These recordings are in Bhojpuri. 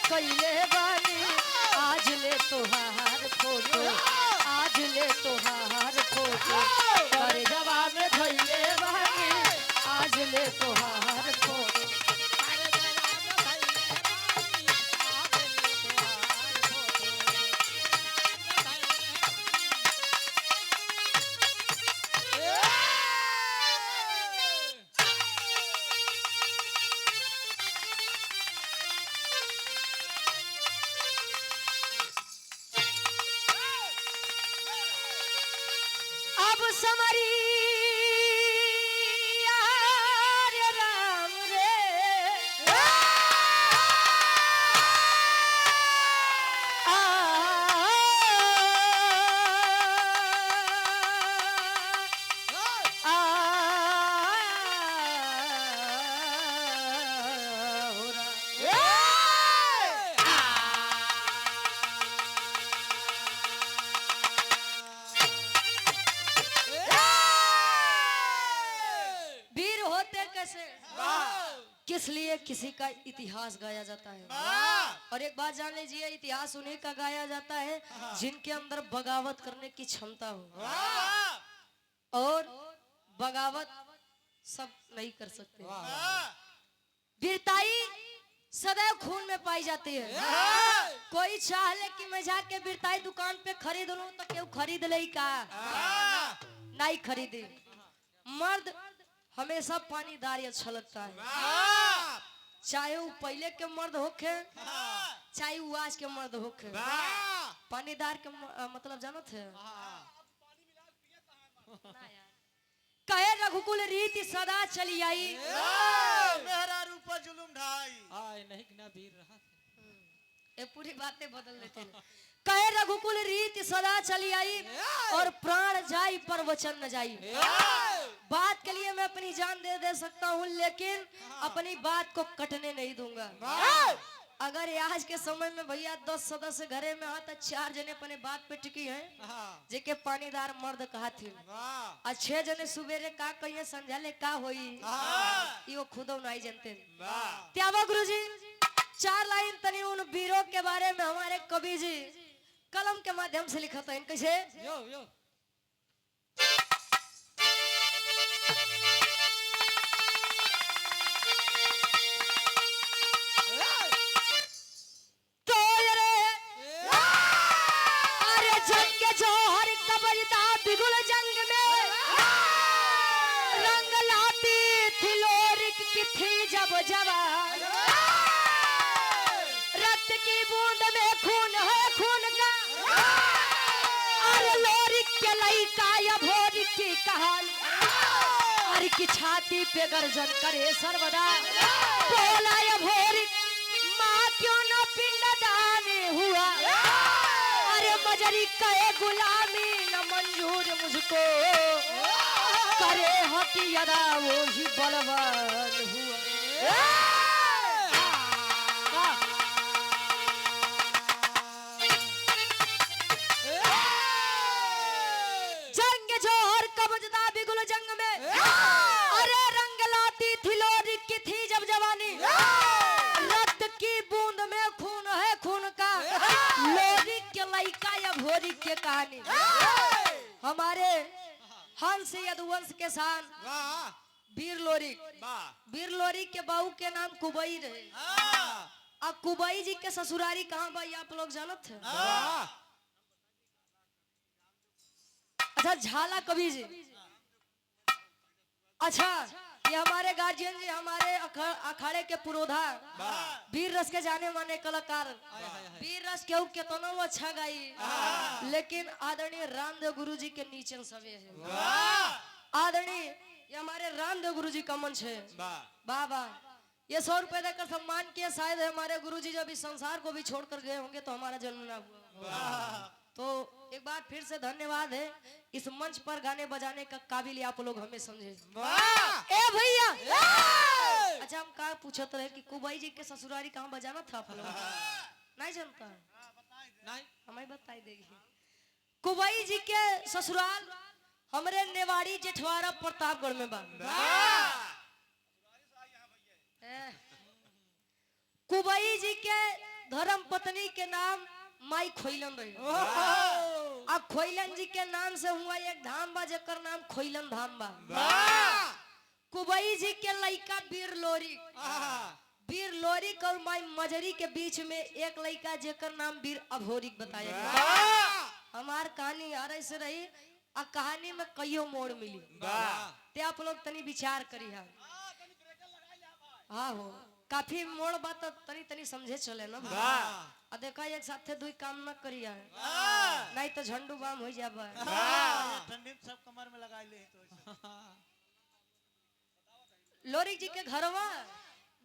कैले बानी आज ले तोहार फोटो आज ले तोहार फोटो करे जवाब में धैले बानी आज ले तोहार फोटो अब समरी राम रे वीर होते कैसे किस लिए किसी का इतिहास गाया जाता है और एक बात जान लीजिए इतिहास उन्हीं का गाया जाता है जिनके अंदर बगावत करने की क्षमता हो और बगावत सब नहीं कर सकते वीरताई सदैव खून में पाई जाती है कोई चाह ले कि मैं जाके वीरताई दुकान पे खरीद लूं तो क्यों खरीद ले का नहीं खरीदे मर्द हमेशा पानीदार अच्छा लगता है चाहे वो पहले के मर्द होखे चाहे वो आज के मर्द होखे पानीदार के मतलब जानो थे कहे रघुकुल रीति सदा चली आई मेरा रूप जुलुम ढाई आए नहीं कि ना वीर रहा ये पूरी बातें बदल देते हैं कहे रघुकुल रीति सदा चली आई और प्राण जाई पर वचन न जाई बात के लिए मैं अपनी जान दे सकता हूँ लेकिन अपनी बात को कटने नहीं दूंगा अगर आज के समय में भैया 10 सदस्य घरे में तो 4 जने अपने बात पे टिकी हैं जेके पानीदार मर्द कहा थे और 6 जने सुबेरे का कहिए संझाले का होई यो खुदो नहीं जानते त्यावा गुरुजी 4 लाइन तनी उन वीरों के बारे में हमारे कवि जी कलम के माध्यम से लिखा था इनके से यो यो बिगुल जंग में रंग लाती थी लोरिक की थी जब जवान रक्त की बूंद में खून है खून का और लोरिक के लइका या भोरिक की कहानी और की छाती पे गर्जन करे सर्वदा बोला या भोरिक माँ क्यों न पिंडदान हुआ अरे मजरी कहे गुलामी न मंजूर मुझको करे हकी यदा वो ही बलवान हुआ जंग जोहर कबजदा बिगुल जंग में अरे रंग लाती थी लोरिक की थी जब जवानी रक्त की बूंद में खून है खून का लोरिक के लइका या भोरिक के कहानी हमारे हंस यदुवंश के शान वीर लोरी के बाऊ के नाम कुबई रहे अब कुबई जी के ससुरारी कहाँ भाई आप लोग जानत थे अच्छा झाला कवि जी अच्छा ये हमारे गार्जियन जी हमारे अखाड़े के पुरोधा वीर रस के जाने माने कलाकार वीर रस केहू केतनो अच्छा गाई लेकिन आदरणीय रामदेव गुरु जी के नीचे सवे है आदरणीय ये हमारे रामदेव गुरु जी का मंच है बाबा ये 100 रुपए देकर सम्मान किया शायद हमारे गुरु जी जब इस संसार को भी छोड़कर गए होंगे तो हमारा जन्म ना हुआ तो एक बार फिर से धन्यवाद है इस मंच पर गाने बजाने का काबिल आप लोग हमें समझे ए भैया अच्छा हम कहा पूछते रहे कि कुबाई जी के ससुरारी कहाँ बजाना था आप लोग नहीं जानता नहीं हमें बताई देगी कुबाई जी के ससुराल हमरे नेवाड़ी जेठवाड़ा प्रतापगढ़ में बा कुबाई जी के धर्म पत्नी के नाम माई खोइलन रही। अब खोइलन जी के नाम से हुआ एक धाम बा जेकर नाम खोइलन धाम बा। कुबई जी के लड़का वीर लोरी, वीर लोरिक और माई मजरी के बीच में एक लड़का जेकर नाम वीर अभोरिक बताया गया। हमार कहानी यार ऐसे रही आ कहानी में कईयों मोड़ मिली ते आप लोग तनी विचार करी है। हाँ हो काफी मोड़ बात तनी तनी समझे चले ना। आ देखा एक साथे दुई काम न करिया नहीं तो झंडू बाम हो जाबा। ठंडी में सब कमर में लगा ले तो लोरी जी के घरवा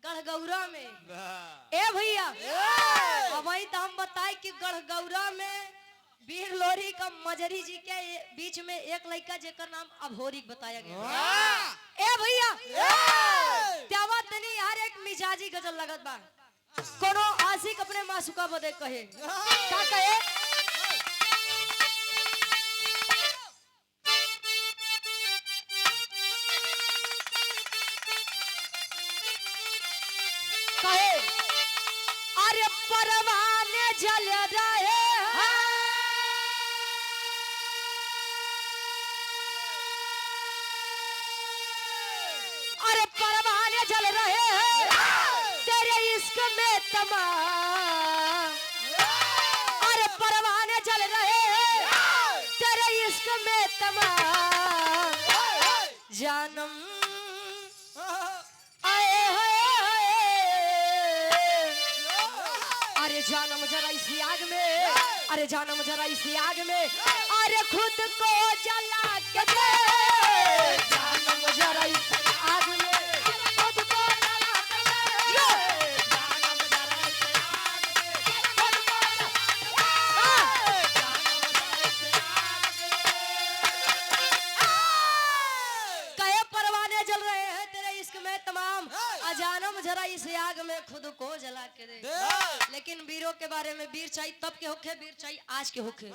गढ़गौरा में। ए भैया अब वही तो हम बताए कि गढ़गौरा में वीर लोरी का मजरी जी के बीच में एक लड़का जेकर नाम अभोरिक बताया गया। ए भैया त्यावा तनी यार एक मिजाजी गजल लगत बा। कोनो आशिक अपने मासूका बदे कहे का कहे कहे अरे परवाने जल रहे अरे परवाने जल रहे हैं तेरे इश्क में तमाम। अरे परवाने जल रहे हैं तेरे इश्क में तमाम। जानम आए अरे जानम जरा इसी आग में, अरे जानम जरा इसी आग में, अरे खुद को जला के दे। जानम जरा इस आग में खुद को जला के दे। जानम जरा इस आग में खुद को कहे परवाने जल रहे हैं तेरे इश्क में तमाम। अजानम जरा इस आग में खुद को जला के दे। लेकिन वीरों के बारे में वीर चाहिए तब के होखे, वीर चाहिए आज के होखे।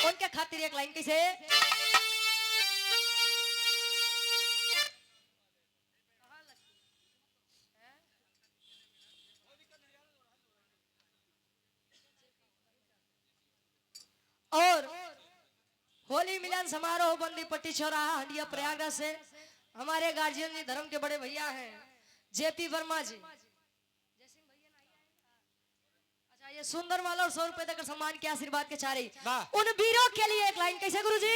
उनके खातिर एक लाइन कैसे और होली मिलन समारोह बंदीपट्टी चौराहा हंडिया प्रयागराज से हमारे गार्जियन जी धर्म के बड़े भैया हैं जेपी वर्मा जी। अच्छा ये सुंदर माला और 100 रुपए देकर सम्मान के आशीर्वाद के चारे उन वीरों के लिए एक लाइन कैसे गुरुजी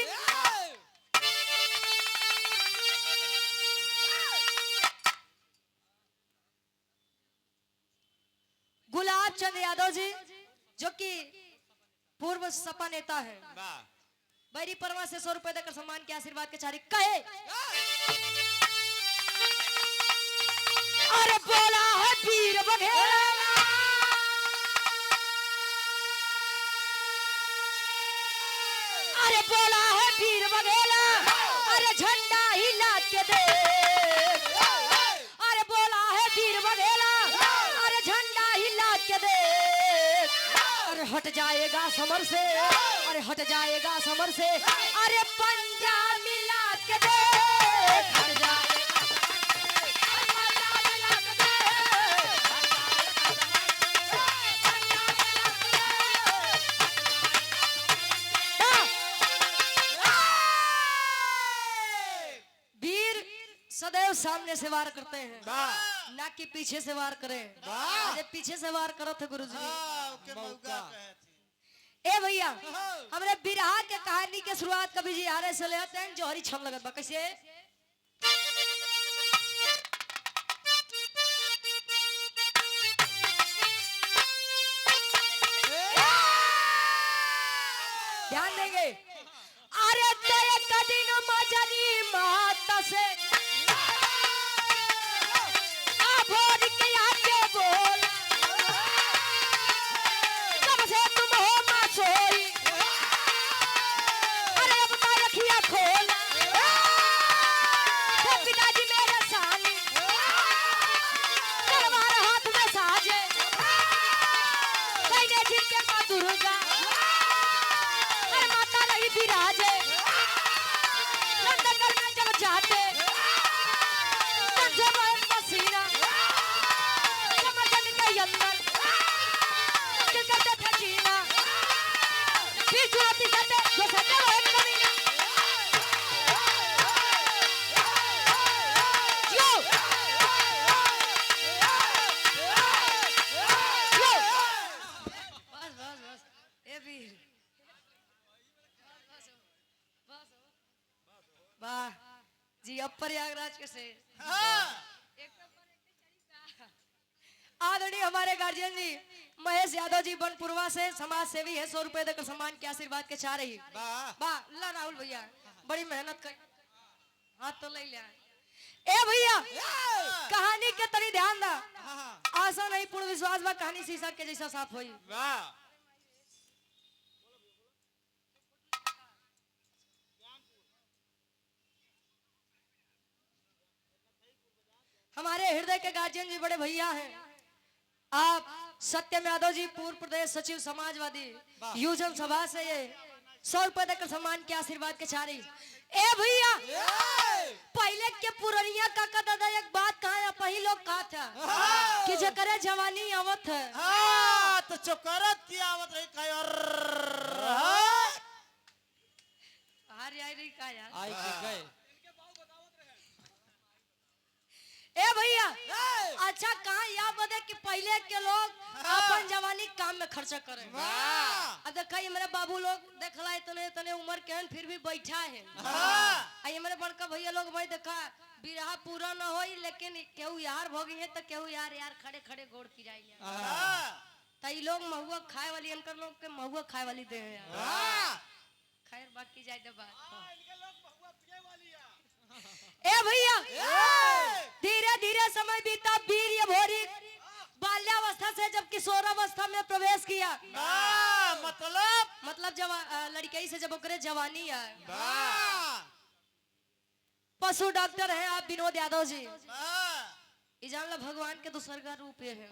गुलाब चंद यादव जी जो कि पूर्व सपा नेता है बैरी परवा से 100 रुपए देकर सम्मान के आशीर्वाद के चारे कहे अरे बोला है वीर बघेला अरे बोला है वीर बघेला अरे झंडा हिला के दे। अरे बोला है वीर बघेला अरे झंडा हिला के दे। अरे हट जाएगा समर से, अरे हट जाएगा समर से, अरे पंजा मिला के दे। हट जाएगा सदैव सामने से वार करते हैं ना कि पीछे से वार करें। अरे पीछे से वार करो थे गुरुजी। ए भैया हमरे बिरहा के कहानी के शुरुआत कभी जी हारे से लेते हैं जोहरी छम लगत बा कैसे ध्यान देंगे। अरे तेरे कदिन मजरी माता से भोर के आके बोल कब से तुम हो मासोई। अरे अब तो अखियां खोल तो पिताजी मेरे सामने तलवार हाथ में साजे कहने जिनके माँ दुर्गा अरे माता नहीं विराजे नंदनगढ़ में जब जाते पसीना अंदर सटे जो सटे वो एक कमीना जियो जियो बस बस बस ए वीर वाह जी अब प्रयागराज के से आदरणीय हमारे गार्जियन जी महेश यादव जी बनपुरवा से समाज सेवी है 100 रुपए देकर सम्मान के आशीर्वाद के चाह रही वाह ला राहुल भैया बड़ी मेहनत कर हाथ तो ले लिया ए भैया कहानी के तरी ध्यान दा आशा नहीं पूर्ण विश्वास बा कहानी शीशा के जैसा साफ होई हमारे हृदय के गार्जियन जी बड़े भैया हैं आप सत्यम यादव जी पूर्व प्रदेश सचिव समाजवादी युवजन सभा से ये 100 रुपए देकर सम्मान के आशीर्वाद के चाह रही ए भैया पहले के पुरनिया काका दादा एक बात कहा या पही लोग कहा था कि जकरे जवानी आवत है तो चोकरत की आवत रही कहीं और हार आई रही का यार आई के गए ए भैया अच्छा कहा या बदे कि पहले के लोग अपन जवानी काम में खर्चा करे अब देखा मेरे बाबू लोग देखला इतने इतने उम्र के हैं फिर भी बैठा है आई मेरे बड़का भैया लोग भाई देखा बिरहा पूरा न होई लेकिन केहू यार भोगी है तो केहू यार यार खड़े खड़े गोड़ की जाए तई लोग महुआ खाए वाली इनकर लोग के महुआ खाए वाली दे हैं यार खैर बाकी जाए दे बात ए भैया धीरे धीरे समय बीता वीर ये भोरी बाल्यावस्था से जब किशोरावस्था में प्रवेश किया मतलब जब लड़की से जब ओकरे जवानी आए पशु डॉक्टर हैं आप विनोद यादव जी इजान भगवान के दूसर का रूप ये है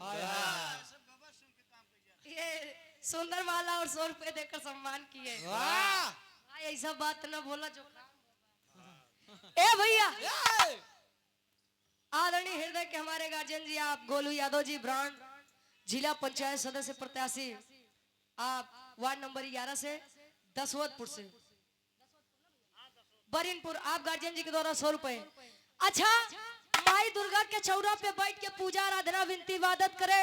ये सुंदर माला और 100 रुपए देकर सम्मान किए ऐसा बात न बोला जो ए भैया आदरणीय हृदय के हमारे गार्जियन जी आप गोलू यादव जी ब्रांड जिला पंचायत सदस्य प्रत्याशी आप वार्ड नंबर 11 से दसवतपुर से बरिनपुर आप गार्जियन जी के द्वारा 100 रुपए अच्छा माई दुर्गा के चौरा पे बैठ के पूजा आराधना विनती इबादत करे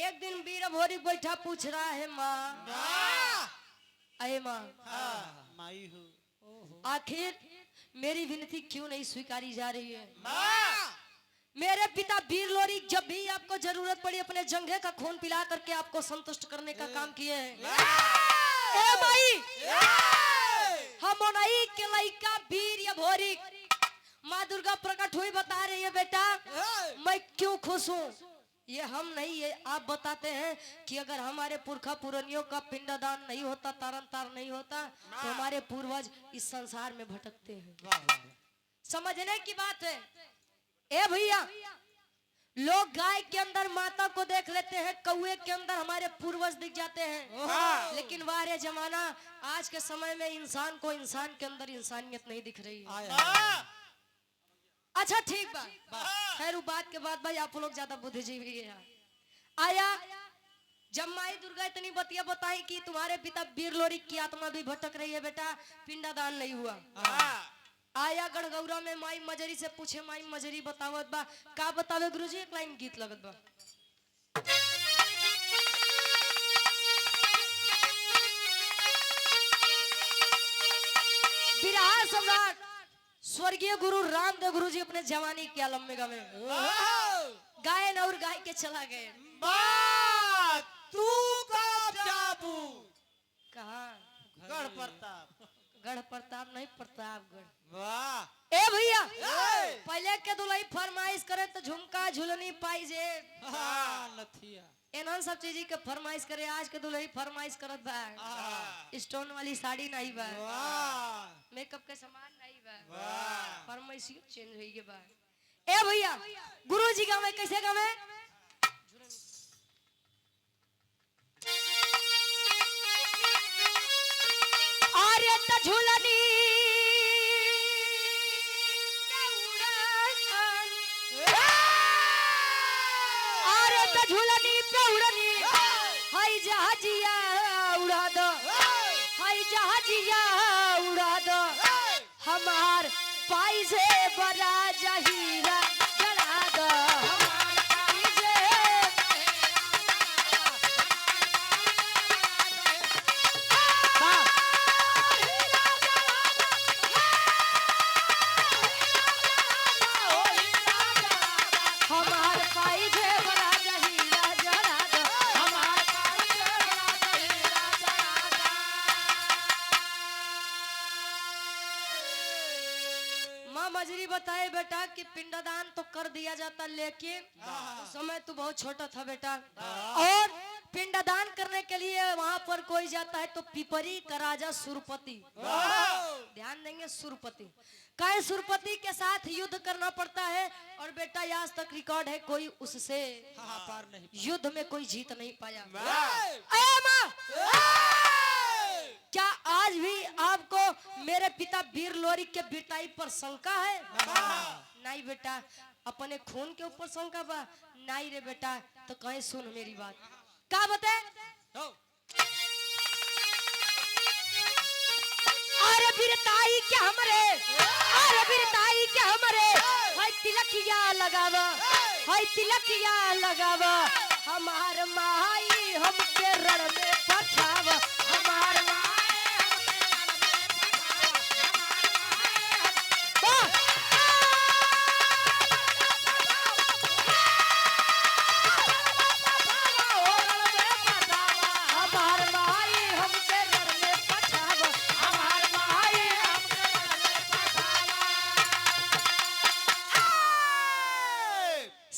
एक दिन वीर भोरी बैठा पूछ रहा है माँ अरे माँ माई हूँ आखिर मेरी विनती क्यों नहीं स्वीकारी जा रही है मेरे पिता वीर लोरी जब भी आपको जरूरत पड़ी अपने जंघे का खून पिला करके आपको संतुष्ट करने का काम किए हैं ए भाई हम नहीं के लइका वीर या भोरी माँ दुर्गा प्रकट हुई बता रही है बेटा मैं क्यों खुश हूँ ये हम नहीं ये आप बताते हैं कि अगर हमारे पुरखा पुरनियों का पिंडदान नहीं होता तारन तार नहीं होता तो हमारे पूर्वज इस संसार में भटकते हैं समझने की बात है ए भैया लोग गाय के अंदर माता को देख लेते हैं कौए के अंदर हमारे पूर्वज दिख जाते हैं लेकिन वारे जमाना आज के समय में इंसान को इंसान के अंदर इंसानियत नहीं दिख रही है अच्छा ठीक बा खैर बात के बाद भाई आप लोग ज्यादा बुद्धिजीवी है आया जब माई दुर्गा इतनी बतिया बताई कि तुम्हारे पिता वीर लोरी की आत्मा भी भटक रही है बेटा पिंडादान नहीं हुआ आया गढ़गौरा में माई मजरी से पूछे माई मजरी बतावत बा का बतावे गुरुजी एक लाइन गीत लगत बा बिरहा सम्राट स्वर्गीय गुरु रामदेव गुरु जी अपने जवानी के आलम में गए गायन और गाय के चला गए तू कहा गढ़ प्रताप नहीं प्रतापगढ़ ए भैया पहले के दुल्ही फरमाइश करे तो झुमका झुलनी पाई जे नथिया एनन सब चीज के फरमाइश करे आज के दुल्ही फरमाइश करत बा स्टोन वाली साड़ी नहीं बा मेकअप के सामान नहीं बा फरमाइश चेंज होई के बा ए भैया गुरुजी गावे कैसे गावे अरे त झुलनी अरे त झुलनी पे उड़नी हाय जहाजिया उड़ा दो हाय जहाजिया उड़ा दो हमार पाई से बड़ा जहीरा जला दो हमार पाई से हमार पाई से बड़ा जहीरा जला दो हमार पाई से बड़ा जहीरा जला दो। माँ मजरी बताए बेटा कि पिंडदान तो कर दिया जाता लेकिन उस समय तू बहुत छोटा था बेटा और पिंडदान करने के लिए वहां पर कोई जाता है तो पिपरी का राजा सुरपति ध्यान देंगे सुरपति काय सुरपति के साथ युद्ध करना पड़ता है और बेटा आज तक रिकॉर्ड है कोई उससे पार नहीं युद्ध में कोई जीत नहीं पाया। ए माँ क्या आज भी आपको मेरे पिता वीर लोरी के बिटाई पर शंका है? नहीं बेटा अपने खून के ऊपर शंका बा नहीं रे बेटा तो कहीं सुन मेरी बात का बते अरे वीरताई क्या हमरे अरे वीरताई क्या हमरे है तिलकिया लगावा है तिलकिया लगावा हमार माई हमके रण में पठावा हमार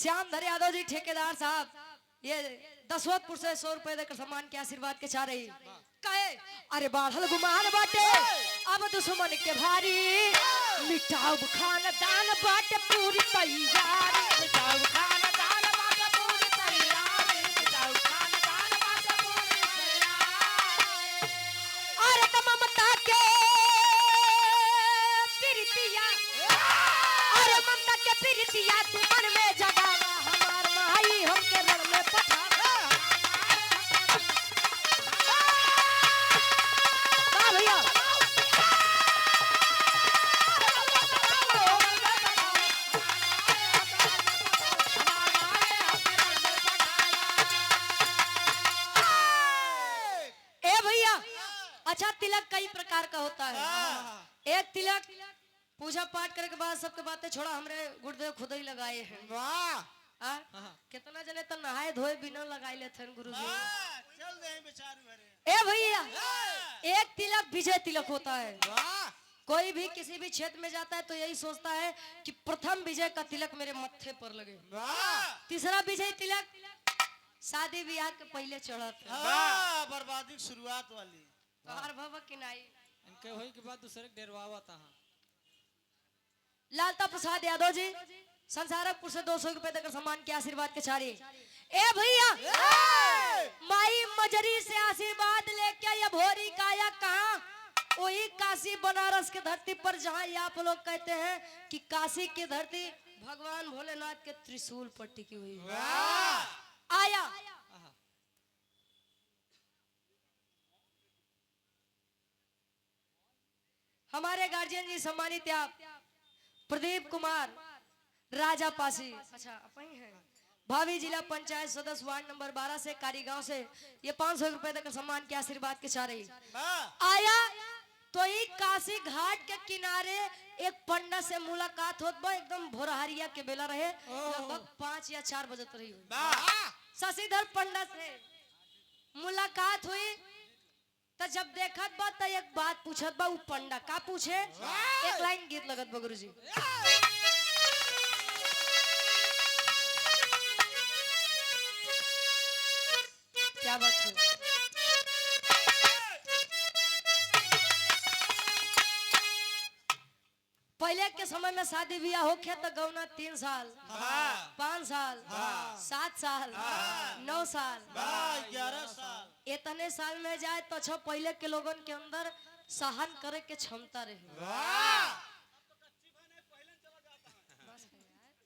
श्याम धर यादव जी ठेकेदार साहब ये दसवतपुर से 100 रुपए देकर सम्मान के आशीर्वाद के चाह रही कहे अरे बाढ़ल गुमान बाटे अब दुश्मन के भारी मिटाऊ खानदान बाटे पूरी तैयारी मिटाऊ खानदान बाटे पूरी तैयारी मिटाऊ खानदान बाटे पूरी तैयारी अरे त ममता के प्रीतिया अरे ममता के प्रीतिया तू मन में जगावा हमार माई हमके रण में पठावा वाह भैया ए भैया अच्छा तिलक कई प्रकार का होता है एक तिलक पूजा पाठ करे के बाद सबके बातें छोड़ा हमरे गुरुदेव खुद ही लगाए हैं वाह कितना जने तो नहाए धोए बिना लगाई लेते हैं गुरुजी चल दे बेचारे भरे ए भैया एक तिलक विजय तिलक होता है वाह कोई भी किसी भी क्षेत्र में जाता है तो यही सोचता है कि प्रथम विजय का तिलक मेरे मत्थे पर लगे वाह तीसरा विजय तिलक शादी ब्याह के पहले चढ़त है बर्बादी की शुरुआत वाली तोहार भव की नाई इनके होई के बाद दूसरे के डेरवावा तहां लालता प्रसाद यादव जी संसारकपुर से 200 रुपए देकर सम्मान के आशीर्वाद के चारी ए भैया माई मजरी से आशीर्वाद लेके ये भोरी काया कहां वही काशी बनारस के धरती पर जहां ये आप लोग कहते हैं कि काशी की धरती भगवान भोलेनाथ के त्रिशूल पर टिकी हुई है आया हमारे गार्जियन जी सम्मानित आप प्रदीप कुमार राजा पासी अच्छा अपनी है भावी जिला पंचायत सदस्य वार्ड नंबर 12 से कारीगांव से ये 500 रुपए देकर सम्मान के आशीर्वाद के चाह रही आया तो ही काशी घाट के किनारे एक पंडा से मुलाकात होत बा एकदम भोरहरिया के बेला रहे लगभग 5 या 4 बजे रही शशिधर पंडा से मुलाकात हुई तो जब देखत बा तो एक बात पूछत बा उ पंडा का पूछे एक लाइन गीत लगत बा गुरुजी क्या बात है पहले के समय में शादी ब्याह होके तो गौना 3 साल 5 साल 7 साल 9 साल 11 साल इतने साल में जाए तो अच्छा पहले के लोगन के अंदर सहन करे के क्षमता रहे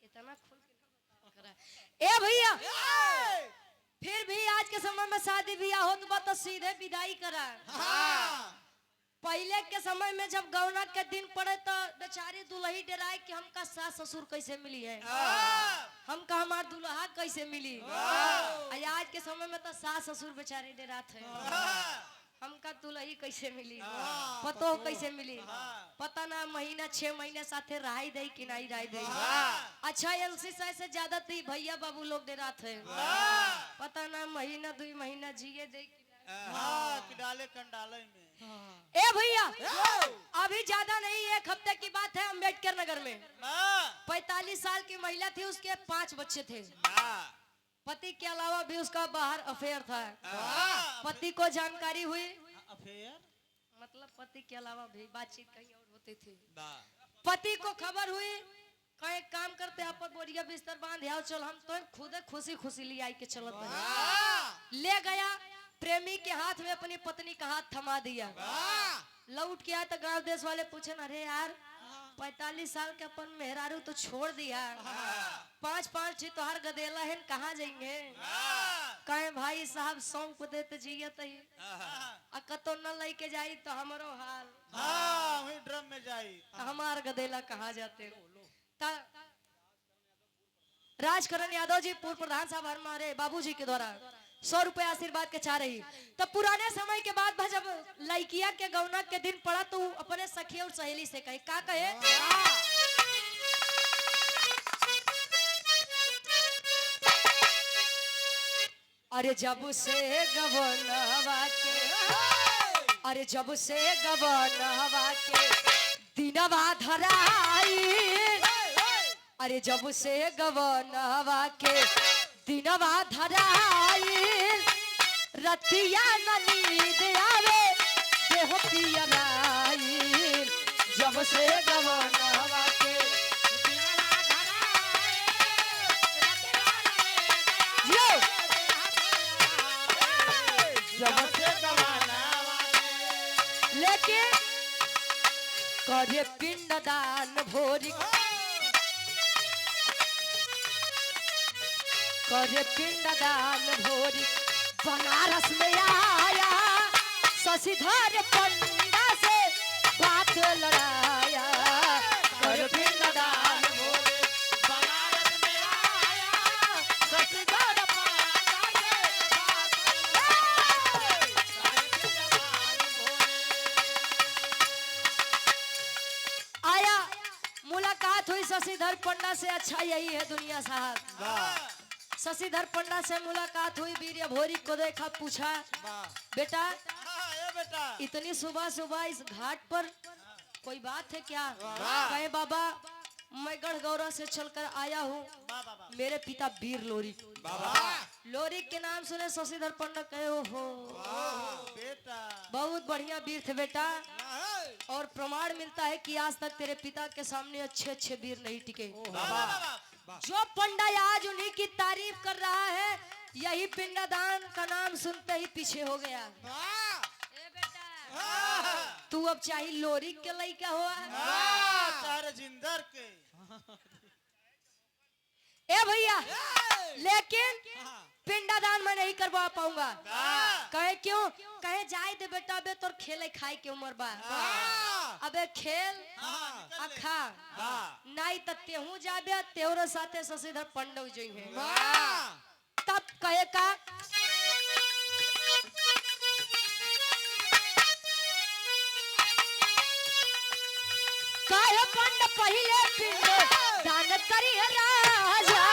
इतना खुल के ए भैया फिर भी आज के समय में शादी ब्याह हो तो सीधे विदाई करा पहले के समय में जब गौना के दिन पड़े तो बेचारी दुल्ही डराए कि हमका सास ससुर कैसे मिली है, हमका हमार दुल्हा कैसे मिली। आज के समय में तो सास ससुर बेचारे डरात है, हमका दुल्ही कैसे मिली, पतो कैसे मिली, पता ना महीना 6 महीने साथे रहाई दे कि नहीं रहाई दे। अच्छा एलसी से ज्यादा तो भैया बाबू लोग डरात है, पता ना महीना 2 महीना जिए दे कि डाले कंडाले में। ए भैया अभी ज्यादा नहीं, 1 हफ्ते की बात है, अम्बेडकर नगर में 45 साल की महिला थी, उसके 5 बच्चे थे। पति के अलावा भी उसका बाहर अफेयर था। पति को जानकारी हुई, अफेयर मतलब पति के अलावा भी बातचीत कहीं और होती थी। पति को खबर हुई, कहीं काम करते आप बोरिया बिस्तर बांध आओ, चल हम तो खुद खुशी खुशी ले आई के चलत ले गया। प्रेमी के हाथ में अपनी पत्नी का हाथ थमा दिया। लौट के आया तो गांव देश वाले पूछे, अरे यार 45 साल के अपन मेहरारू तो छोड़ दिया, 5-5 ठी तो हर गदेला है, कहाँ जाएंगे। कहे भाई साहब सौंप देते जियत ही, कतो न लेके जाई तो हमारो हाल, वही ड्रम में जाई, हमार गदेला कहाँ जाते। राजकरण यादव जी पूर्व प्रधान साहब हमारे बाबूजी के द्वारा 100 रुपए आशीर्वाद के चाह रही। तो पुराने समय के बाद जब लड़किया के गौना के दिन पड़ा तो अपने सखी और सहेली से कहे, का कहे, अरे जब से गवनवा के, अरे जब से गवनवा के दिनवा धराई, अरे जब से गवनवा के दिनवा धराई, रतिया न नींद आवे देह पियराई, जब से गवनवा के दिनवा धराई, जब से गवनवा के। लेकिन करे पिंडदान भोरी, करे पिंडदान भोरी बनारस में आया, शशिधर पंडा से बात लड़ाया। करे पिंडदान भोरी बनारस में आया, शशिधर पंडा से बात आया। मुलाकात हुई शशिधर पंडा से, अच्छा यही है दुनिया साहब। शशिधर पंडा से मुलाकात हुई, वीर्य भोरी को देखा, पूछा, बेटा इतनी सुबह सुबह इस घाट पर कोई बात है क्या। कहे बाबा मैं गढ़गौरा से चलकर आया हूँ, मेरे पिता वीर लोरिक, लोरिक के नाम सुने शशिधर पंडा कहे, हो बहुत बढ़िया वीर थे बेटा, और प्रमाण मिलता है कि आज तक तेरे पिता के सामने अच्छे अच्छे वीर नहीं टिके। जो पंडा आज उन्हीं की तारीफ कर रहा है, यही पिंडदान का नाम सुनते ही पीछे हो गया। ए बेटा तू अब चाहे लोरिक के लइका हुआ, चाहे जिंदर के। ए भैया लेकिन पिंडदान मैं नहीं करवा पाऊंगा। कहे क्यों, कहे जाए दे बेटा, अबे तोर खेले खाए के उम्र बा, अबे खेल अखा नहीं तो तेहू जाबे, तेहरो साथे शशिधर पंडा जइहे। तब कहे का, कहे पंड पहिले पिंड दान करी राजा,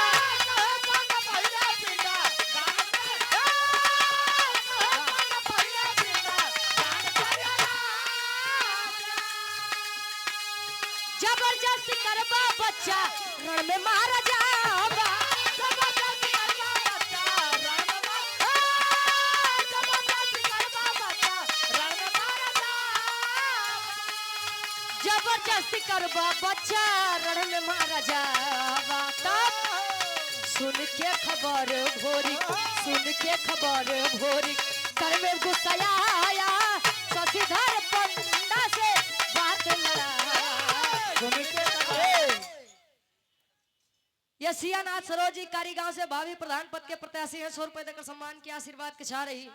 जबरदस्ती करबा बच्चा रण में मारा जावा, जबरदस्ती करबा बच्चा रण में मारा, जबरदस्ती करबा बच्चा रण में मारा जावा, जबरदस्ती करबा बच्चा रण में मारा जावा। तब सुन के खबर भोरी, सुन के खबर भोरी, घर में गुस्सा आया, शशिधर पंडा से बात लड़ा। ये सियानाथ सरोजी कारी गांव से भावी प्रधान पद के प्रत्याशी हैं, 100 रुपए देकर सम्मान की आशीर्वाद के चाह रही।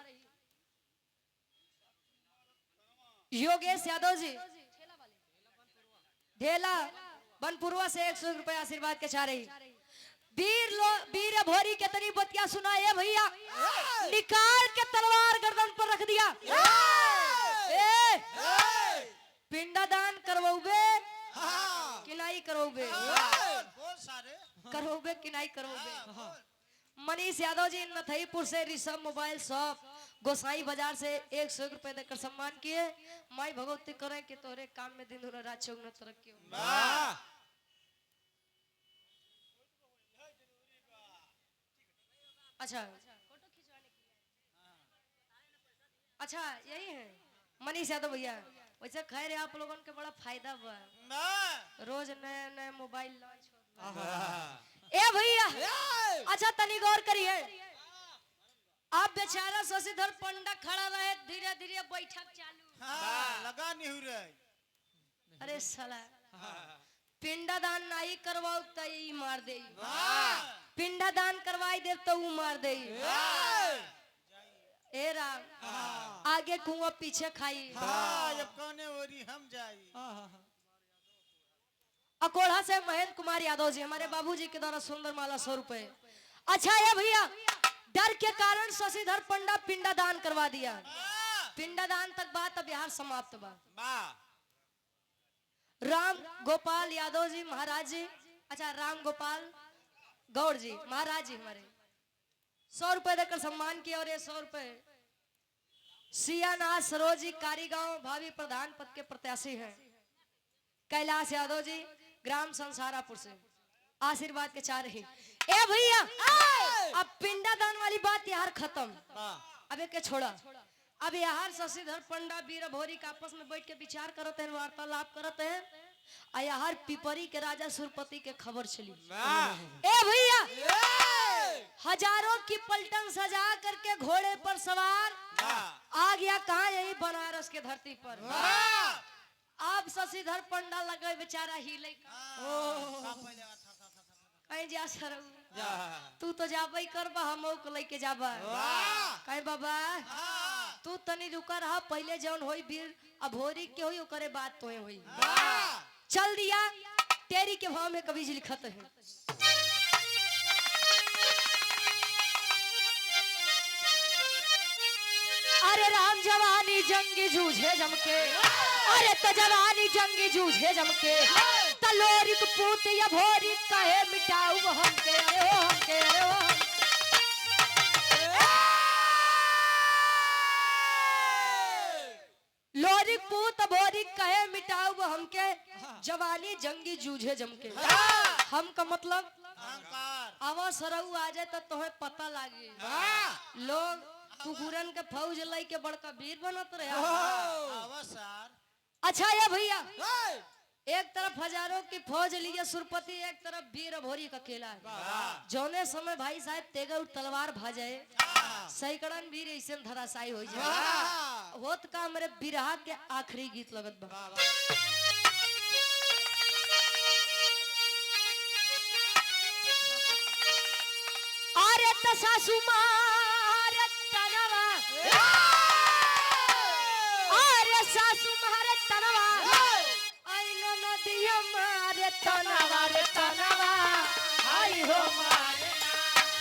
योगेश यादव जी ढेला बनपुरवा से 100 रुपए आशीर्वाद के चाह रही। वीर भोरी के तनी बतिया सुनाए भैया, निकाल के तलवार गर्दन पर रख दिया। पिंडादान करवोबे कि नहीं करवोबे? करवोबे कि नहीं करवोबे? मनीष यादव जी नथईपुर से ऋषभ मोबाइल शॉप गोसाई बाजार से 100 रुपए देकर सम्मान किए। माई भगवती करें कि तोरे काम में दिन रात चौगुना तरक्की हो। अच्छा अच्छा यही है मनीष यादव भैया। वैसे खैर आप लोगों के बड़ा फायदा बा, रोज नए नए मोबाइल लॉन्च ए भैया। अच्छा तनी गौर करिए, आप बेचारा शशिधर पंडा खड़ा रहे, धीरे धीरे बैठक चालू लगा नहीं हो रहा। अरे साला पिंडादान नहीं करवाओ तो ई मार दे, पिंडादान करवाई दे तो वो मार दे। ए राम आगे कुआं पीछे खाई। जब कौने ओरी हम जाई। अकोढ़ा से महेंद्र कुमार यादव जी हमारे बाबूजी के द्वारा सुंदर माला 100 रुपए। अच्छा ये भैया डर के कारण शशिधर पंडा पिंडादान करवा दिया। पिंडादान तक बात अब बिहार समाप्त बा। राम गोपाल यादव जी महाराज जी, अच्छा राम गोपाल गौड़ जी महाराज जी हमारे 100 रुपए देकर सम्मान किया। और ये 100 रुपए सियानाथ सरोजी कारीगांव भावी प्रधान पद के प्रत्याशी हैं कैलाश यादव जी ग्राम संसारापुर से आशीर्वाद के चाह रही। ए भैया अब पिंडादान वाली बात यार खत्म, अब एक छोड़ा। अब यार शशिधर पंडा वीर भोरी का आपस में बैठ के विचार करते हैं, वार्तालाप करते हैं। यार पिपरी के राजा सुरपति के खबर चली। ए भैया हजारों की पलटन सजा करके घोड़े पर सवार आ गया कहा, यही बनारस के धरती पर। अब शशिधर पंडा लगे बेचारा हिले कहीं जा सर तू तो जाबई करबा, हम को लेके जाबा कहीं बाबा तू तनी रुका रहा, पहले जौन होई वीर अभोरी के होई ओकरे बात तोए होई। चल दिया तेरी के भाव में कवि जी लिखत है। अरे राम जवानी जंगी जूझे जमके, अरे तो जवानी जंगी जूझे जमके, तलोरिक पूत या भोरी कहे मिटाऊ हमके, अरे ओ हमके, अरे ओ लोरी पूत भोरी कहे मिटाऊ हमके, जवानी जंगी जूझे जमके। हम का मतलब आवा सरऊ आ जाए तो तुम्हें पता लागे। लोग कुकुरन के फौज लाई के बड़का वीर बनत रहे। अच्छा ये भैया एक तरफ हजारों की फौज लिए सुरपति, एक तरफ वीर भोरी का केला है। जौने समय भाई साहब तेगर तलवार भाजे सैकड़न वीर ऐसे धराशायी हो जाए। होत का मेरे बिरहा के आखिरी गीत लगत बा। अरे त सासू मारे तनवा, अरे सासू मारे तनवा, आइनो नदिया मारे तनवा रे तनवा, आई हो मारे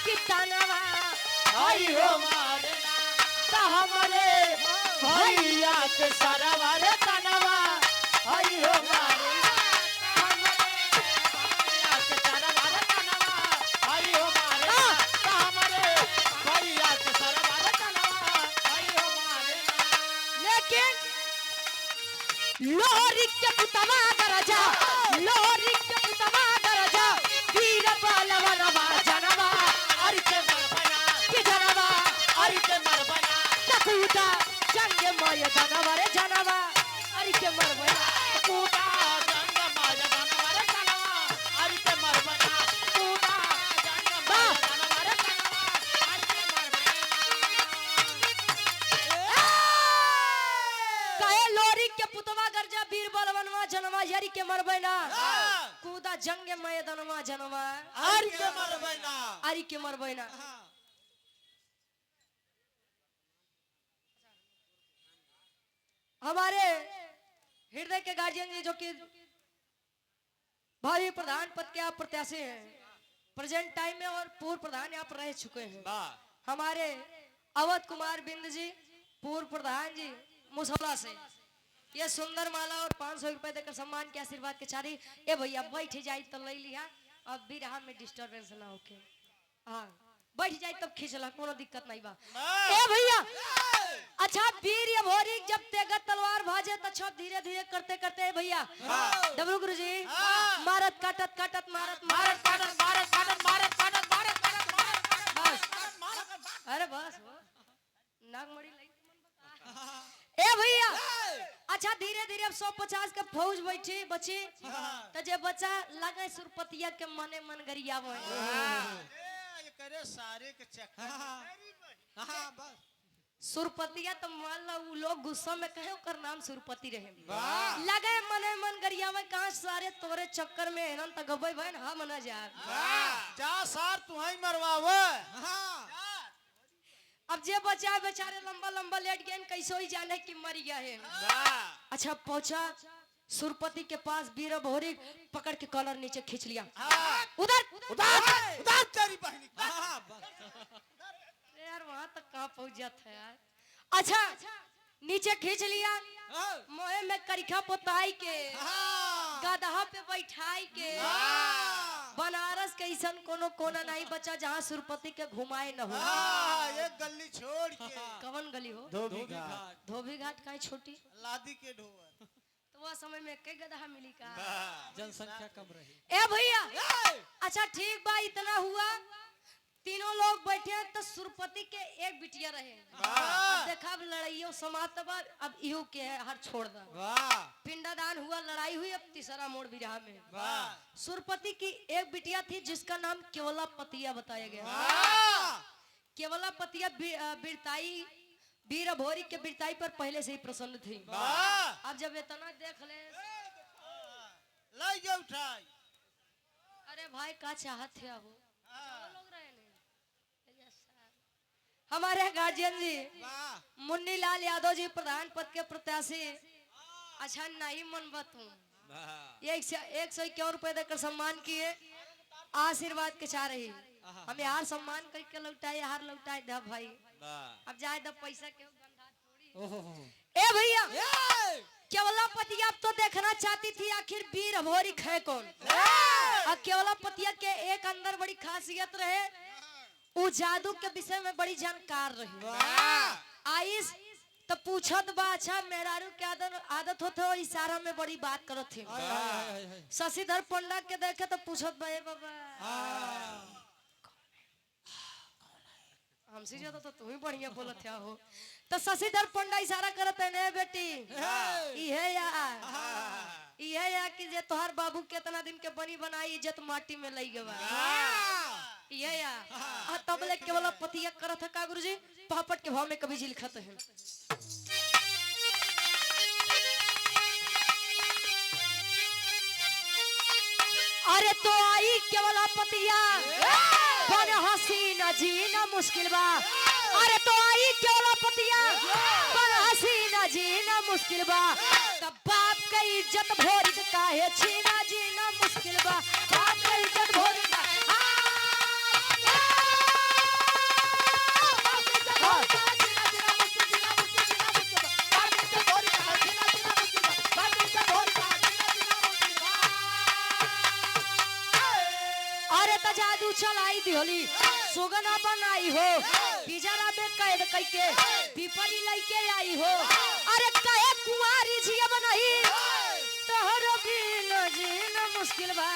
कि तनवा, आई हो मारे त हमरे भैया के सरवा रे तनवा, आई हो मारे लोरी के पुतवा गरजा, लोरी के पुतवा गरजा, वीर बलवनवा जनवा, अरि के मरबना कि जनवा, अरि के मरबना तकूता जंग माय जनवा रे जनवा, अरि के मरबना तकूता जंग माय जनवा रे जनवा, अरि के मरबना तकूता जंग माय जनवा रे जनवा, अरि के मरबना। कहे लोरी के पुतवा गरजा वीर बलवनवा जनवा, यरी के मरबैना कूदा जंग मैदानवा जनवा, अरि के मरबैना, अरि के मरबैना। हमारे हृदय के गार्जियन जी जो कि भावी प्रधान पद के आप प्रत्याशी हैं प्रेजेंट टाइम में और पूर्व प्रधान यहाँ पर रह चुके हैं हमारे अवध कुमार बिंद जी पूर्व प्रधान जी मुसौला से ये सुंदर माला और 500 रुपए देकर सम्मान के आशीर्वाद के चारी ए भैया बैठ जाए तो ले लिया अब भी रहा में डिस्टर्बेंस ना होके हाँ बैठ जाए तब खींचला कोनो दिक्कत नहीं बा ए भैया अच्छा वीर या भोरी जब तेगत तलवार भाजे तो छप धीरे धीरे करते करते भैया डबरू गुरु जी मारत काटत काटत मारत मारत काटत मारत काटत मारत काटत मारत काटत बस अरे बस हो नागमणि लई ए भैया अच्छा धीरे धीरे अब 150 के फौज बैठी बची तो जे बच्चा लगे सुरपतिया के मने मन गरियावे ये करे सारे के चक्कर हाँ बस सुरपतिया तो मान लो वो लोग गुस्सा में कहे ओकर नाम सुरपति रहे लगे मने मन गरियावे कहां सारे तोरे चक्कर में हेरन त गबई भइन हम न जा जा सार तुहई मरवावे अब जे बचा बेचारे लंबा लंबा लेट गए कैसे ही जाने कि मर गया है अच्छा पहुंचा सुरपति के पास वीर भोरी पकड़ के कॉलर नीचे खींच लिया उधर उधर उधर तेरी बहनी यार वहां तक कहां पहुंच जाता है यार अच्छा नीचे खींच लिया मोहे में करिखा पोताई के गदहा पे बैठाई के बनारस के ऐसन कोनो कोना नहीं बचा जहाँ सुरपति के घुमाए न हो एक गली छोड़ के कवन गली हो धोबी घाट धोबी घाट का छोटी लादी के ढोवर तो वह समय में कई गदहा मिली का जनसंख्या कम रही ए भैया अच्छा ठीक बा इतना हुआ तीनों लोग बैठे हैं तो सुरपति के एक बिटिया रहे अब देखा अब लड़ाइयों समाप्त बा अब इहो के है हर छोड़ दा पिंडादान हुआ लड़ाई हुई अब तीसरा मोड़ बिरहा में सुरपति की एक बिटिया थी जिसका नाम केवला पतिया बताया गया केवला पतिया बिरताई वीर भोरी के बिरताई पर पहले से ही प्रसन्न थी अब जब इतना देख ले ले उठाई अरे भाई का चाहत थे अब हमारे गार्जियन जी मुन्नी लाल यादव जी प्रधान पद के प्रत्याशी अच्छा नहीं मन बतूं 151 रुपए देकर सम्मान किए आशीर्वाद के चाह रही हमें हार सम्मान करके लौटाए हार लौटाए दे भाई अब जाए दब पैसा के ए भैया केवला पतिया अब तो देखना चाहती थी आखिर वीर भोरी है कौन अब केवला पतिया के एक अंदर बड़ी खासियत रहे वो जादू के विषय में बड़ी जानकार रही आइस तो पूछत बा अच्छा मेहरारू के आदत होते हो इशारा में बड़ी बात करो थे शशिधर पंडा के देखे तो पूछत बा ए बाबा हमसे ज्यादा तो तुम ही बढ़िया बोलत हो तो शशिधर पंडा इशारा करत है ने बेटी इहे या कि जे तोहार बाबू केतना दिन के बनी बनाई इज्जत माटी में लई गवा ये या तब ले केवल पतिया करत है का गुरुजी पापट के भाव में कभी जी लिखत है अरे तो आई केवल पतिया बन हसीना जीना मुश्किल बा अरे तो आई केवल पतिया बन हसीना जीना मुश्किल बा तब बाप का इज्जत भोरी काहे छीना जीना मुश्किल बा बाप का इज्जत भोरी जादू चलाई दिहली सुगना बनाई हो पिजरा में कैद करके पिपरी लेके आई हो अरे कहे कुंवारी जिया बनाई तोहरो बिन जीना मुश्किल बा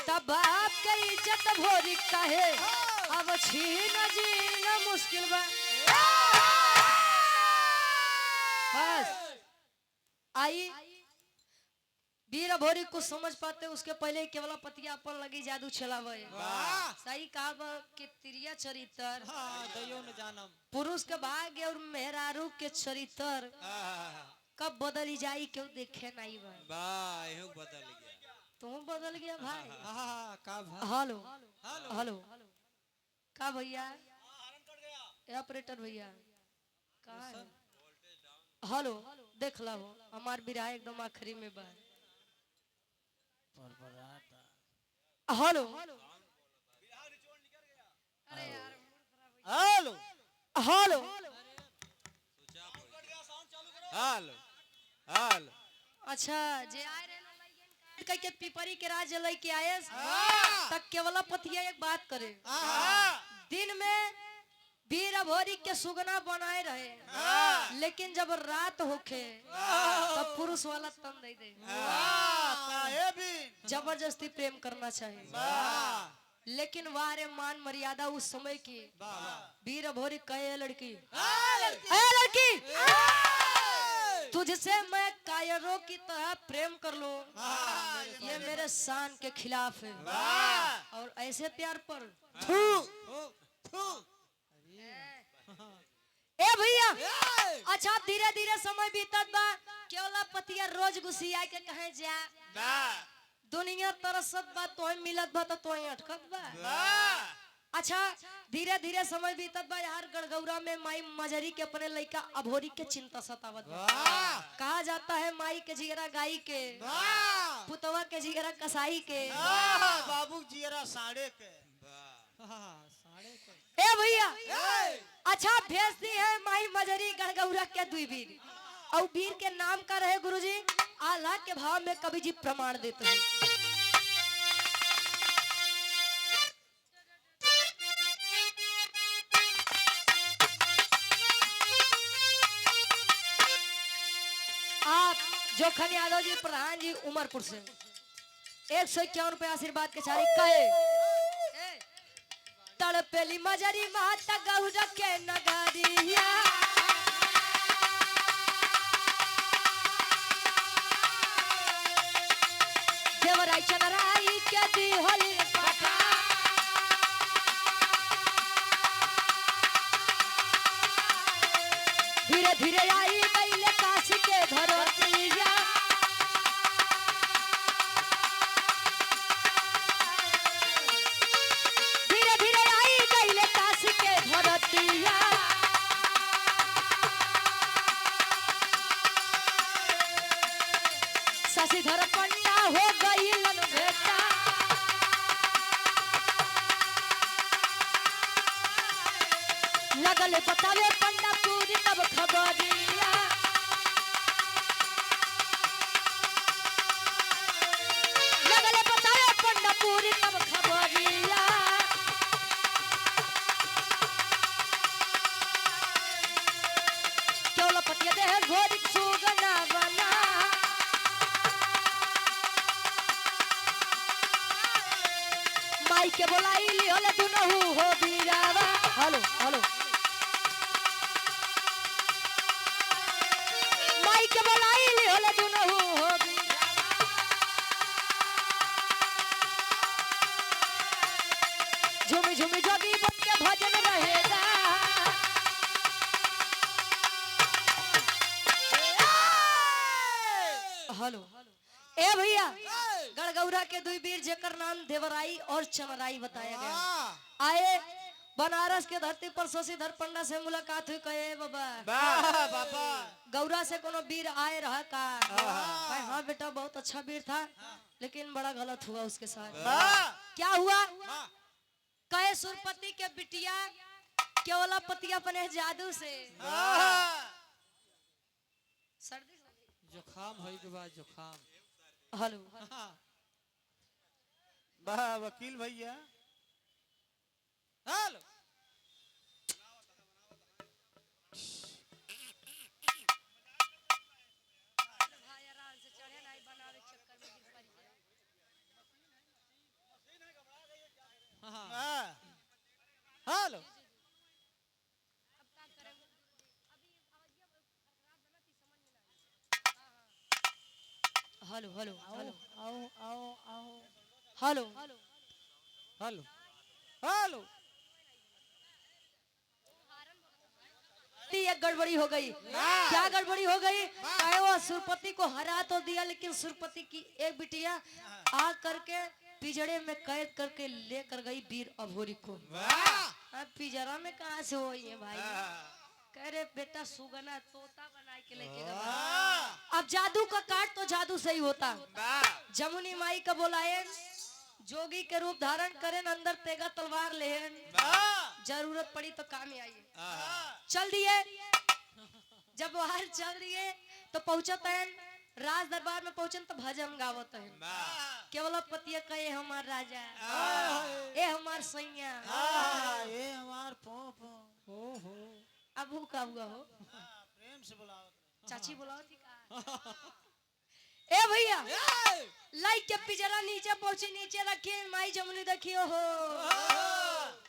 तब बाप के इज्जत भोरी काहे अब छीन जीना मुश्किल बा बस आई वीर भोरी को समझ पाते उसके पहले केवल पतिया अपन लगी जादू चलावे सही कहा कि तिरिया चरित्र पुरुष के भाग्य और मेहरारू के चरित्र कब बदल जाई क्यों देखे नहीं भाई बदल गया तुम बदल गया भाई हेलो हेलो का भैया ऑपरेटर भैया कहाँ है हेलो देख ला हो हमार बिराह एकदम आखिरी में बा। Hello hello hello hello hello अच्छा जे आए रहे कह के पिपरी के राज लई के आए तक केवल पतिया एक बात करे दिन में वीर अभोरी के सुगना बनाए रहे लेकिन जब रात होखे तब पुरुष वाला तन दे दे काहे भी जबरदस्ती प्रेम करना चाहिए लेकिन वारे मान मर्यादा उस समय की वीर अभोरी कहे लड़की ए लड़की तुझसे मैं कायरों की तरह प्रेम कर लूं ये मेरे शान के खिलाफ है और ऐसे प्यार पर ए भैया अच्छा धीरे धीरे समय बीतत बा केवला पतिया रोज गुस्सिया के कहे जा दुनिया तरसत बा तोय मिलत बा तोय अटकत बा अच्छा धीरे धीरे समय बीतत बा यार गड़गौरा में माई मजरी के अपने लइका अभोरी के चिंता सतावत बा कहा जाता है माई के जिगरा गाई के पुतवा के जिगरा कसाई के बाबू जियरा साढ़े के ए भैया अच्छा भेजती है माई मजरी गड़गौरा के दुई वीर और वीर के नाम का रहे गुरुजी आल्हा के भाव में कवि जी प्रमाण देते हैं। आप जोखन यादव जी प्रधान जी उमरपुर से 151 रुपए आशीर्वाद के चारी कहे तड़पेली मजरी माता गौरा के नगरिया देवराई चनराई के दी होली पटा धीरे धीरे आई गईले काशी के धरतिया धीरे धीरे आई गईले काशी के धरतिया शशिधर पंडा हो गई लन बेटा लगल बतावे पंडा पूरी तब खबरिया लगल बतावे पंडा पूरी तब खबरिया केवल पतिया दे घोड़ी सुगना बना माई के बोलाई लिहल दुनहु हो बीरावा हेलो हेलो माई के बोलाई लिहल दुनहु हो बीरावा झूमी झूमी जोगी बन के भजन रहेगा हेलो ए भैया गड़गौरा के दुई वीर जेकर नाम देवराई और चनराई बताया गया आए बनारस के धरती पर शशिधर पंडा से मुलाकात हुई कहे बाबा गौरा से कोनो वीर आए रहा का भाई हाँ बेटा बहुत अच्छा वीर था लेकिन बड़ा गलत हुआ उसके साथ क्या हुआ कहे सुरपति के बिटिया केवला पतिया अपने जादू से सर्दी जुखाम होई के बाद जुखाम हेलो वाह वकील भैया hello hello hello hello hello आओ आओ आओ हेलो हेलो हेलो एक गड़बड़ी हो गई क्या गड़बड़ी हो गई चाहे वो सुरपति को हरा तो दिया लेकिन सुरपति की एक बिटिया आ करके पिजड़े में कैद करके लेकर गई वीर अभोरी को अब पिजड़ा में कहाँ से हो ये भाई कह रहे बेटा सुगना तोता बना के लेके गया। अब जादू का काट तो जादू से ही होता। जमुनी माई का बोलाए जोगी के रूप धारण करें अंदर तेगा तलवार ले जरूरत पड़ी तो काम ही आइए। चल दिए जब बाहर चल दिए तो पहुंचत है राज दरबार में पहुंचन तो भजन गावत है केवल पतिया कहे हमार राजा ए हमार सैया ये हमार पोपो हो अब का हुआ हो प्रेम से बुलाओ। चाची बुलाओ थी का ए भैया लाइक के पिजरा नीचे पहुंची नीचे रखी माई जमुनी देखियो हो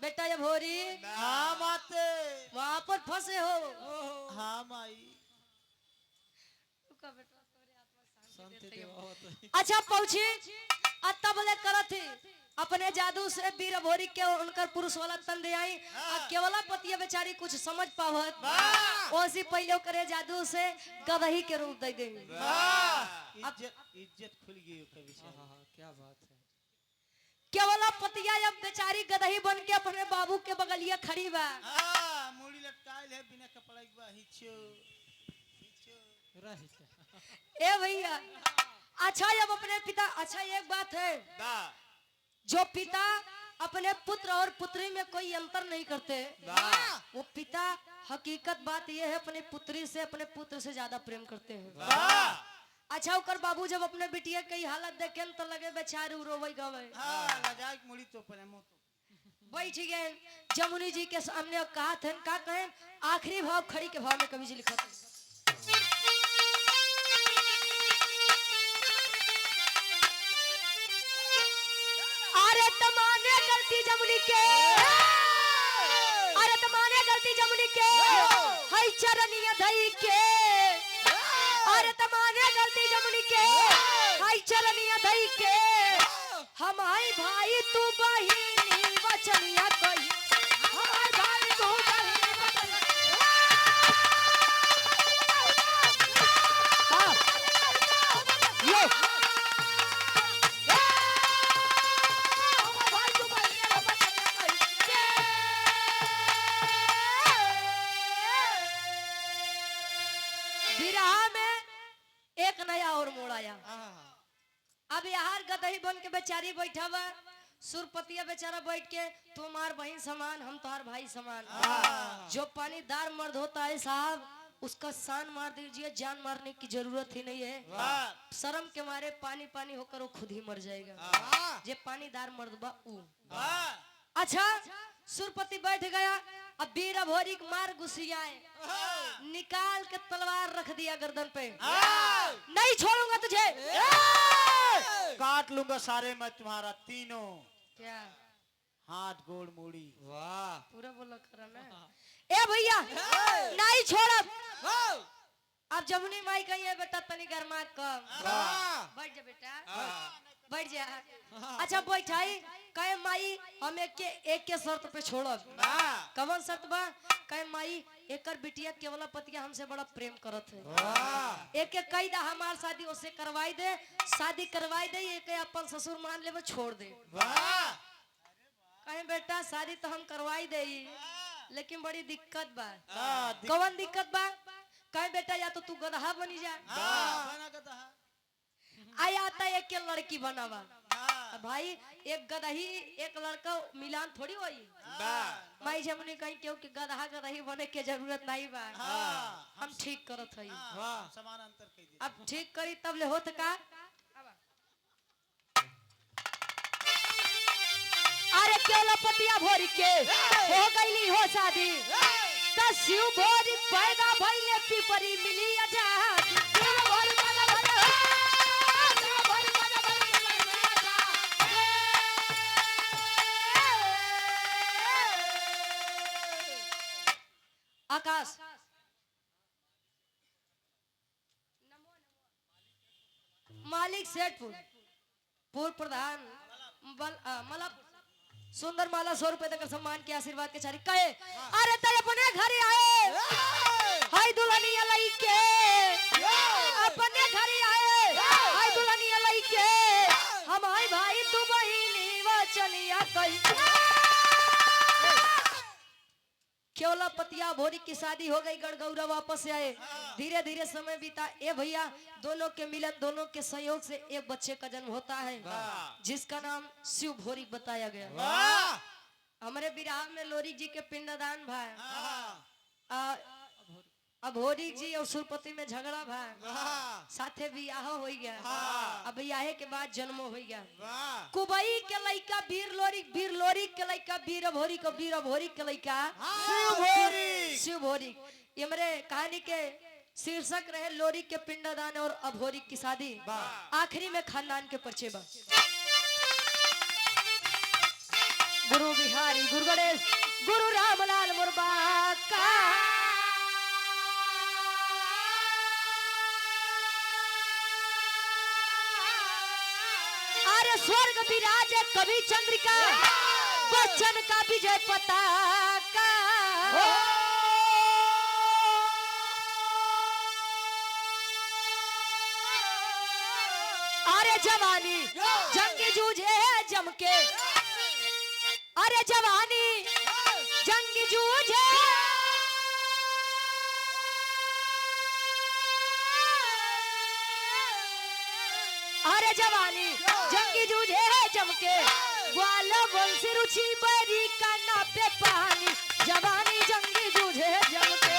बेटा जब हो रही हाँ माते वहां पर फंसे हो। हाँ माई रुका बेटा तोरे आत्मा शांति शांति देते हो। देवा अच्छा पहुंची तब ले करत थी अपने जादू से वीर भोरी के उनकर पुरुष वाला तन दे आई केवला पतिया बेचारी कुछ समझ पावत ओसी पहले करे जादू से गदही के रूप दे देंगे। इज्जत खुल गई कभी से। क्या बात है। केवला पतिया जब बेचारी गदही बन के अपने बाबू के बगलिया खड़ी बा मूड़ी लटकाइल है बिना कपड़ा के बा हिचो रही ए भैया। अच्छा जब अपने पिता अच्छा एक बात है जो पिता अपने पुत्र और पुत्री में कोई अंतर नहीं करते वो पिता हकीकत बात ये है अपनी पुत्री से अपने पुत्र से ज्यादा प्रेम करते हैं। अच्छा होकर बाबू जब अपने बिटिया की हालत देखे तो लगे बेचारे रोवे गवे मुड़ी तो प्रेमो तो बैठ गए जमुनी जी के सामने कहा थे का कहे आखिरी भाव खड़ी के भाव में कवि जी लिखा था अरे तमाने गलती जमुनी के अरे तमाने गलती जमुनी के हई चरनिया धई के अरे तमाने गलती जमुनी के हई चरनिया धई के हम आई भाई तू बहिनी वचनिया कही हमार भाई तू बहिनी वचनिया ये बिरहा में एक नया और मोड़ आया। अब यार गदही बन के बेचारी बैठा हुआ सुरपतिया बेचारा बैठ के तुम्हार बहन समान हम तुम्हार भाई समान। जो पानीदार मर्द होता है साहब उसका शान मार दीजिए जान मारने की जरूरत ही नहीं है। शर्म के मारे पानी पानी होकर वो खुद ही मर जाएगा। जे पानीदार मर्द बा ऊ। अच्छा सुरपति बैठ गया अब वीर भोरी मार घुसियाए निकाल के तलवार रख दिया गर्दन पे नहीं छोड़ूंगा तुझे काट लूंगा सारे मैं तुम्हारा तीनों क्या हाथ गोड़ मूड़ी। वाह पूरा बोला करा ना ए भैया नहीं छोड़ अब जमुनी माई कही है बेटा तनी गरमा कम बैठ जा बेटा बैठ जा। अच्छा बैठाई कहे माई हम एक के शर्त पे छोड़ब कवन शर्त बा कहे माई एकर बिटिया केवला पतिया हमसे बड़ा प्रेम करत है एक कही दा हमार शादी उससे करवाई दे शादी करवाई दे एक अपन ससुर मान ले छोड़ दे। कहे बेटा शादी तो हम करवाई दे लेकिन बड़ी दिक्कत बा कवन दिक्कत बा कहे बेटा या तो तू गधा बनी जा आया आता एक के लड़की बनावा भाई एक गदही एक लड़का मिलान थोड़ी होई माई जमुनी कहीं क्यों कि गधा गदही बने के जरूरत नहीं बा हम ठीक करत हई समान अंतर कह दे। अब ठीक करी तब ले होत का अरे क्यों लपटिया भोरी के हो गईली हो शादी त शिव भोरी पैदा भइले पिपरी मिली आजादी शिव भोरी पैदा भइले शिव भोरी पैदा भइले आकाश मालिक सेठपुर पूर्व प्रधान मतलब सुंदर माला 100 रुपए देकर सम्मान के आशीर्वाद के चारी कहे अरे तेरे अपने घर आए हाय दुल्हनिया लई के अपने घर आए हाय दुल्हनिया लई के हम हाय भाई तू बहिनी वचनिया कही केवला पतिया भोरी की शादी हो गई, गड़गौरा वापस आए। धीरे धीरे समय बीता। ए भैया, दोनों के मिलन, दोनों के सहयोग से एक बच्चे का जन्म होता है, जिसका नाम शिव भोरी बताया गया। हमारे बिरहा में लोरी जी के पिंडदान भाई, अभोरी जी और सुरपति में झगड़ा भाई, साथे बियाह हो गया। अब बियाहे के बाद जन्मो हो गया। कुबई के लड़का वीर लोरी, वीर लोरी के लड़का वीर अभोरी को, वीर अभोरी के लड़का शिव भोरी। ये मेरे कहानी के शीर्षक रहे लोरी के पिंडदान और अभोरी की शादी। आखिरी में खानदान के परिचय बा। गुरु बिहारी, गुरु गणेश, गुरु रामलाल मुर्बा का। अरे स्वर्ग विराजे कवि चंद्रिका, बच्चन का विजय पताका। अरे जवानी जंग जूझे जम के, अरे जवानी जंग जूझे, अरे जवानी जंग जूझे जम के। ग्वाल वंशी रुचि बरी का नापे पानी, जवानी जंग जूझे जम के।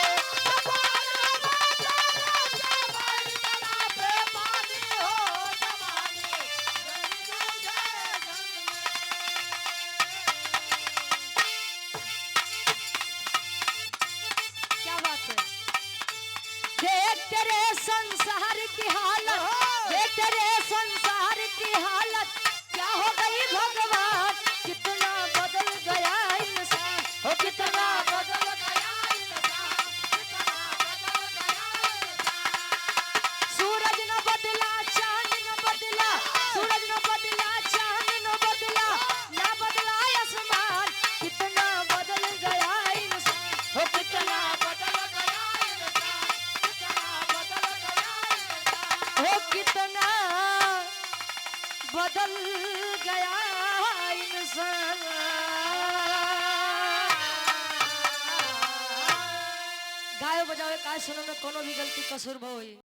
देख तेरे संसार की हालत, देख तेरे संसार की हालत, क्या हो गई भगवान, कितना बदल गया इंसान, हो कितना बदल गया इंसान, कितना बदल गया इंसान। सूरज न बदला, चांद न बदला, सूरज न बदला, चांद न बदला, ना बदला आसमान, कितना बदल गया इंसान, हो कितना बदल गया इंसान, वो कितना बदल गया इंसान। गायो बजावे का सुनो में कोनो भी गलती कसूर भई।